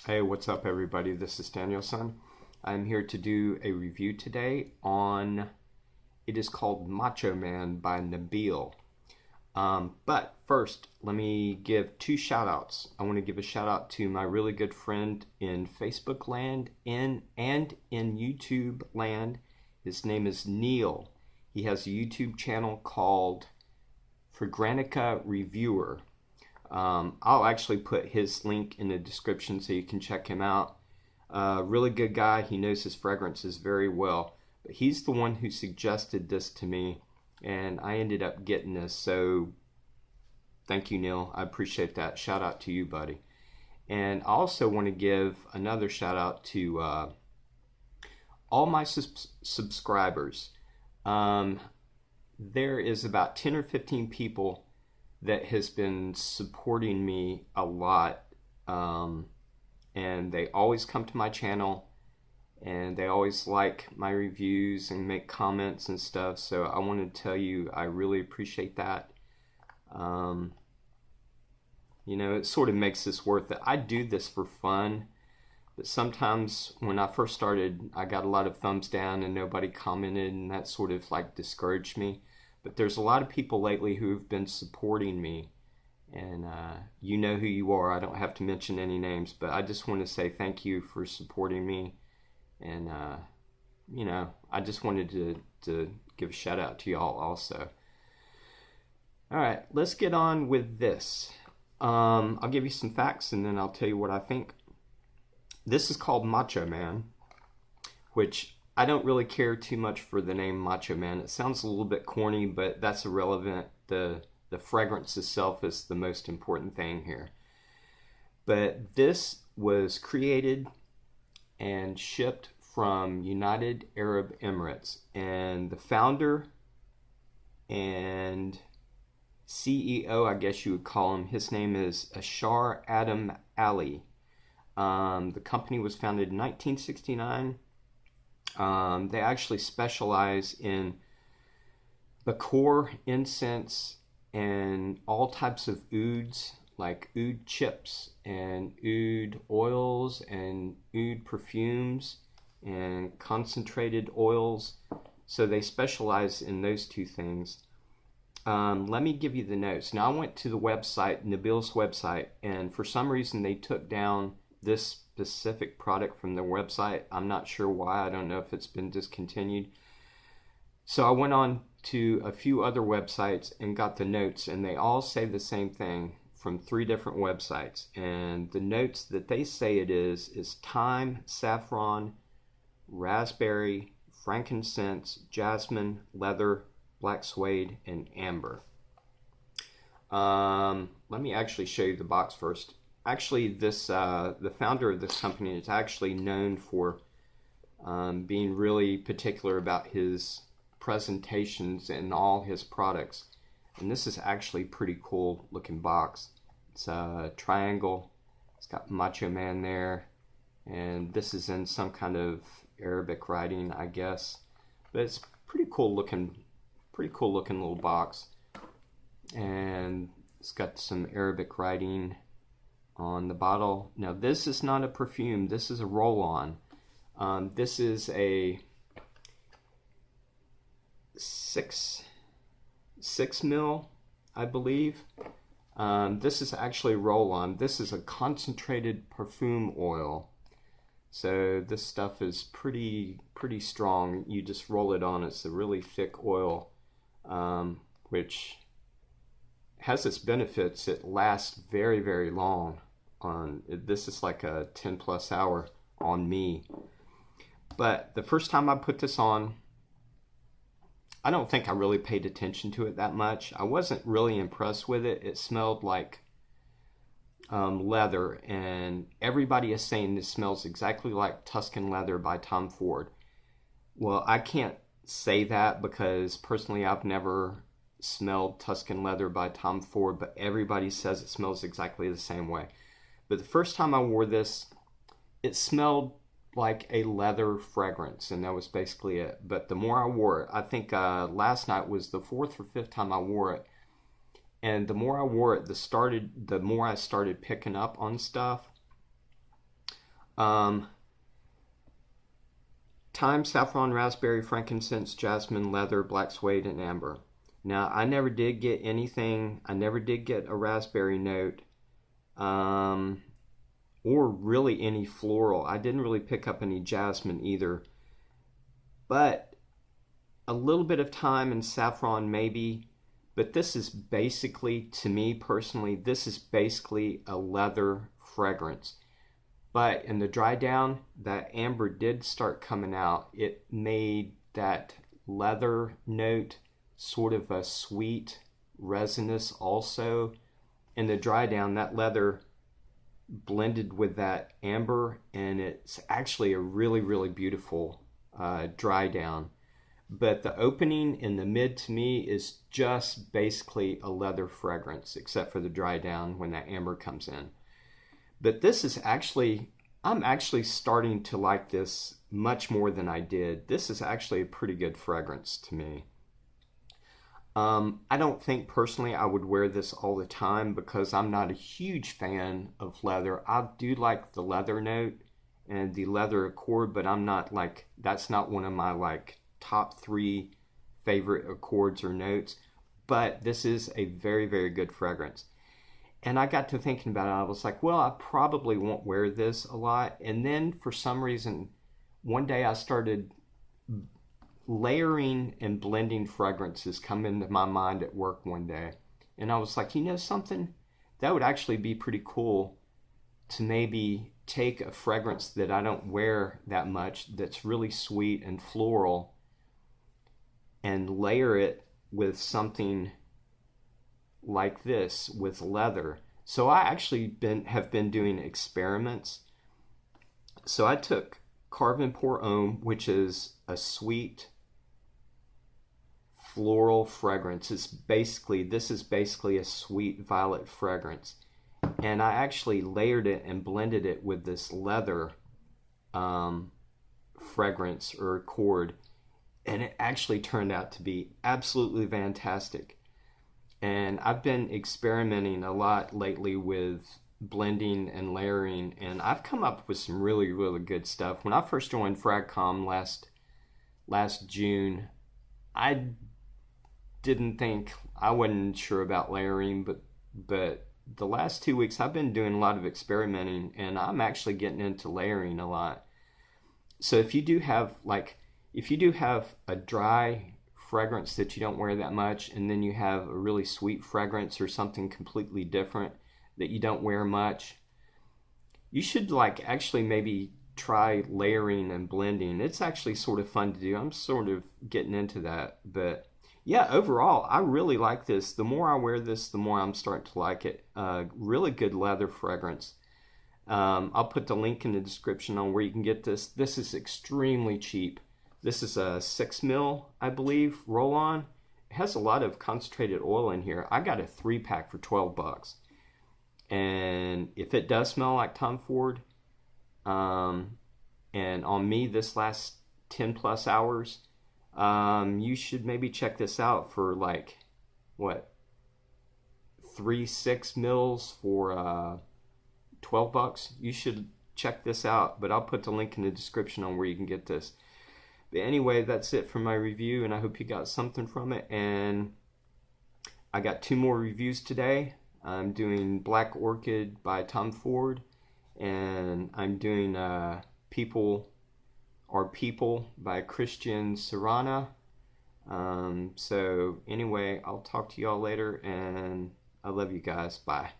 Hey, what's up, everybody? This is Danielson. I'm here to do a review today on, it is called Macho Man by Nabeel. But first, let me give two shout outs. I want to give a shout out to my really good friend in Facebook land and in YouTube land. His name is Neil. He has a YouTube channel called Fragranica Reviewer. I'll actually put his link in the description so you can check him out. Really good guy. He knows his fragrances very well. But he's the one who suggested this to me, and I ended up getting this. So thank you, Neil. I appreciate that. Shout out to you, buddy. And I also want to give another shout out to all my subscribers. There is about 10 or 15 people that has been supporting me a lot, and they always come to my channel and they always like my reviews and make comments and stuff. So I want to tell you I really appreciate that. You know, it sort of makes this worth it. I do this for fun, but sometimes when I first started I got a lot of thumbs down and nobody commented, and that sort of like discouraged me. But there's a lot of people lately who've been supporting me, and you know who you are. I don't have to mention any names, but I just want to say thank you for supporting me. And you know, I just wanted to give a shout out to y'all also. All right, let's get on with this. I'll give you some facts and then I'll tell you what I think. This is called Macho Man, which I don't really care too much for the name Macho Man. It sounds a little bit corny, but that's irrelevant. The fragrance itself is the most important thing here. But this was created and shipped from United Arab Emirates, and the founder and CEO, I guess you would call him, his name is Ashar Adam Ali. The company was founded in 1969. They actually specialize in Bakor incense and all types of ouds, like oud chips and oud oils and oud perfumes and concentrated oils. So they specialize in those two things. Let me give you the notes. Now I went to the website, Nabeel's website, and for some reason they took down this specific product from their website. I'm not sure why. I don't know if it's been discontinued. So I went on to a few other websites and got the notes, and they all say the same thing from 3 different websites. And the notes that they say it is thyme, saffron, raspberry, frankincense, jasmine, leather, black suede, and amber. Let me actually show you the box first. Actually, this the founder of this company is actually known for being really particular about his presentations and all his products. And this is actually a pretty cool looking box. It's a triangle. It's got Macho Man there, and this is in some kind of Arabic writing, I guess. But it's pretty cool looking little box. And it's got some Arabic writing on the bottle. Now this is not a perfume, this is a roll-on. This is a 6 mil, I believe. This is actually a roll-on. This is a concentrated perfume oil. So this stuff is pretty strong. You just roll it on. It's a really thick oil, which has its benefits. It lasts very, very long. This is like a 10+ hour on me. But the first time I put this on, I don't think I really paid attention to it that much. I wasn't really impressed with it. It smelled like leather, and everybody is saying this smells exactly like Tuscan leather by Tom Ford. Well, I can't say that because personally I've never smelled Tuscan leather by Tom Ford, but everybody says it smells exactly the same way. But the first time I wore this, it smelled like a leather fragrance, and that was basically it. But the more I wore it, I think last night was the 4th or 5th time I wore it, and the more I wore it, the more I started picking up on stuff. Um, Thyme, saffron, raspberry, frankincense, jasmine, leather, black suede, and amber. Now, I never did get anything. I never did get a raspberry note, or really any floral. I didn't really pick up any jasmine either. But a little bit of thyme and saffron maybe. But this is basically, to me personally, this is basically a leather fragrance. But in the dry down, that amber did start coming out. It made that leather note sort of a sweet resinous also. In the dry down, that leather blended with that amber, and it's actually a really, really beautiful dry down. But the opening in the mid to me is just basically a leather fragrance, except for the dry down when that amber comes in. But this is actually, I'm actually starting to like this much more than I did. This is actually a pretty good fragrance to me. I don't think personally I would wear this all the time because I'm not a huge fan of leather. I do like the leather note and the leather accord, but I'm not like, that's not one of my like top 3 favorite accords or notes. But this is a very, very good fragrance. And I got to thinking about it. I was like, well, I probably won't wear this a lot. And then for some reason, one day I started layering and blending fragrances come into my mind at work one day. And I was like, you know something? That would actually be pretty cool to maybe take a fragrance that I don't wear that much, that's really sweet and floral, and layer it with something like this with leather. So I actually have been doing experiments. So I took Carve and Pour Homme, which is a sweet floral fragrance. This is basically a sweet violet fragrance. And I actually layered it and blended it with this leather fragrance or accord. And it actually turned out to be absolutely fantastic. And I've been experimenting a lot lately with blending and layering, and I've come up with some really, really good stuff. When I first joined Fragcom last June, I wasn't sure about layering, but the last 2 weeks I've been doing a lot of experimenting, and I'm actually getting into layering a lot. So if you do have a dry fragrance that you don't wear that much, and then you have a really sweet fragrance or something completely different that you don't wear much, you should actually maybe try layering and blending. It's actually sort of fun to do. I'm sort of getting into that. But yeah, overall, I really like this. The more I wear this, the more I'm starting to like it. Really good leather fragrance. I'll put the link in the description on where you can get this. This is extremely cheap. This is a 6 mil, I believe, roll-on. It has a lot of concentrated oil in here. I got a 3-pack for $12. And if it does smell like Tom Ford, and on me this last 10 plus hours, you should maybe check this out for 3 6 mils for $12. You should check this out, but I'll put the link in the description on where you can get this. But anyway, that's it for my review, and I hope you got something from it. And I got 2 more reviews today. I'm doing Black Orchid by Tom Ford, and I'm doing People Are People by Christian Serrana. So anyway, I'll talk to y'all later, and I love you guys. Bye.